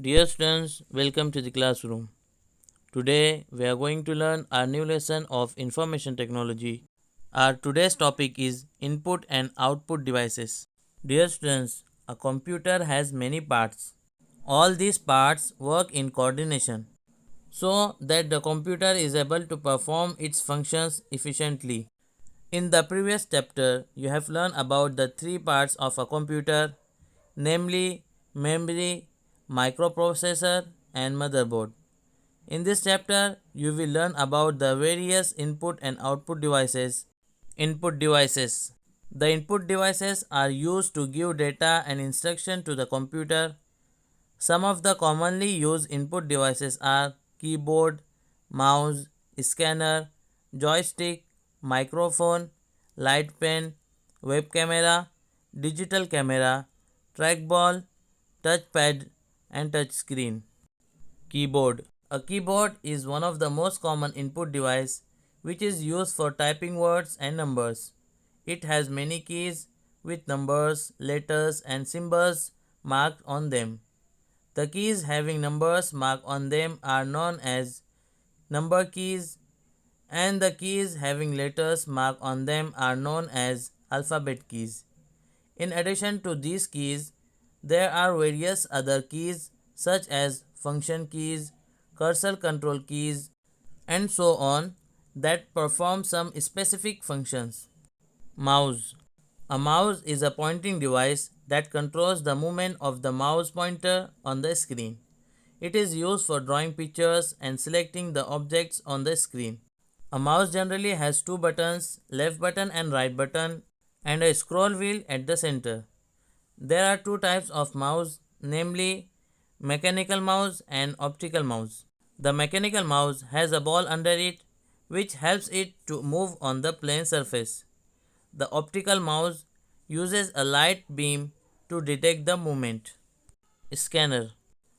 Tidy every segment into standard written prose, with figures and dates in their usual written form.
Dear students, welcome to the classroom. Today we are going to learn our new lesson of information technology. Our today's topic is input and output devices. Dear students, a computer has many parts. All these parts work in coordination so that the computer is able to perform its functions efficiently. In the previous chapter, you have learned about the three parts of a computer, namely memory, microprocessor, and motherboard. In this chapter, you will learn about the various input and output devices. Input devices. The input devices are used to give data and instruction to the computer. Some of the commonly used input devices are keyboard, mouse, scanner, joystick, microphone, light pen, web camera, digital camera, trackball, touchpad, and touch screen. Keyboard. A keyboard is one of the most common input device which is used for typing words and numbers. It has many keys with numbers, letters, and symbols marked on them. The keys having numbers marked on them are known as number keys, and the keys having letters marked on them are known as alphabet keys. In addition to these keys, there are various other keys such as function keys, cursor control keys, and so on that perform some specific functions. Mouse. A mouse is a pointing device that controls the movement of the mouse pointer on the screen. It is used for drawing pictures and selecting the objects on the screen. A mouse generally has two buttons, left button and right button, and a scroll wheel at the center. There are two types of mouse, namely mechanical mouse and optical mouse. The mechanical mouse has a ball under it which helps it to move on the plane surface. The optical mouse uses a light beam to detect the movement. Scanner.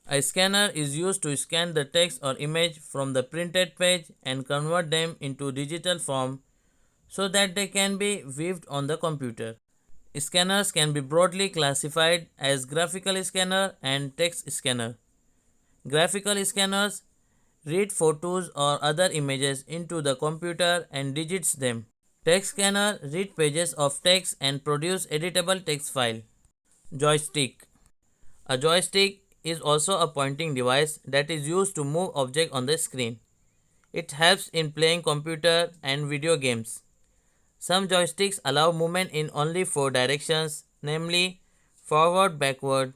A scanner is used to scan the text or image from the printed page and convert them into digital form so that they can be viewed on the computer. Scanners can be broadly classified as graphical scanner and text scanner. Graphical scanners read photos or other images into the computer and digits them. Text scanner read pages of text and produce editable text file. Joystick. A joystick is also a pointing device that is used to move object on the screen. It helps in playing computer and video games. Some joysticks allow movement in only four directions, namely forward, backward,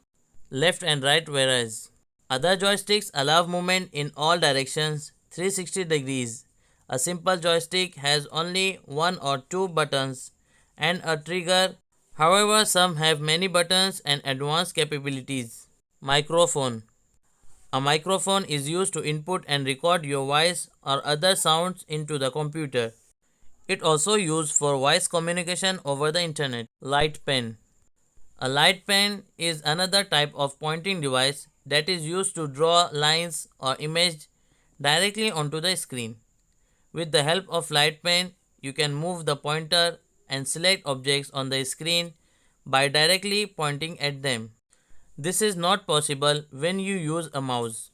left and right, whereas other joysticks allow movement in all directions 360 degrees. A simple joystick has only one or two buttons and a trigger. However, some have many buttons and advanced capabilities. Microphone. A microphone is used to input and record your voice or other sounds into the computer. It also used for voice communication over the internet. Light pen. A light pen is another type of pointing device that is used to draw lines or image directly onto the screen. With the help of light pen, you can move the pointer and select objects on the screen by directly pointing at them. This is not possible when you use a mouse.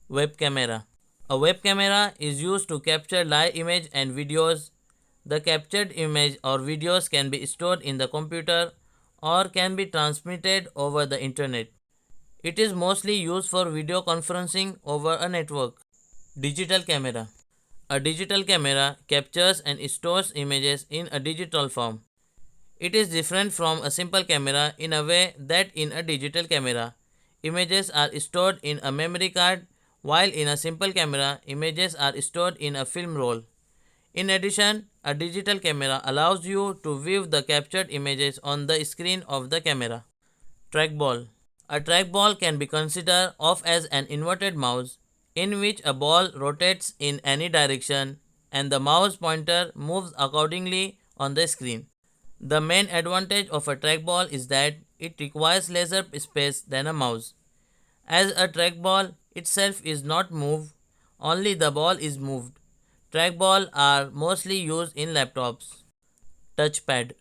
Web camera. A web camera is used to capture live image and videos. The captured image or videos can be stored in the computer or can be transmitted over the internet. It is mostly used for video conferencing over a network. Digital camera. A digital camera captures and stores images in a digital form. It is different from a simple camera in a way that in a digital camera, images are stored in a memory card, while in a simple camera, images are stored in a film roll. In addition, a digital camera allows you to view the captured images on the screen of the camera. Trackball. A trackball can be considered of as an inverted mouse in which a ball rotates in any direction and the mouse pointer moves accordingly on the screen. The main advantage of a trackball is that it requires lesser space than a mouse. As a trackball itself is not moved, only the ball is moved. Trackball are mostly used in laptops. Touchpad.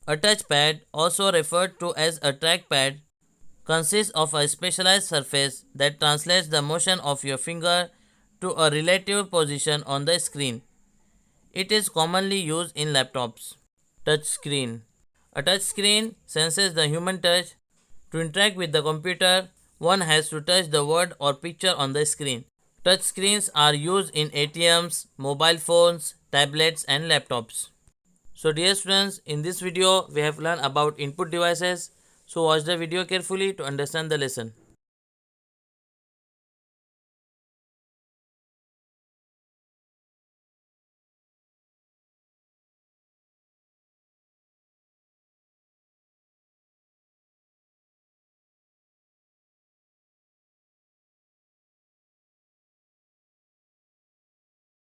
A touchpad, also referred to as a trackpad, consists of a specialized surface that translates the motion of your finger to a relative position on the screen. It is commonly used in laptops. Touch screen. A touch screen senses the human touch. To interact with the computer, one has to touch the word or picture on the screen. Touch screens are used in ATMs, mobile phones, tablets and laptops. So dear students, in this video we have learned about input devices. So watch the video carefully to understand the lesson.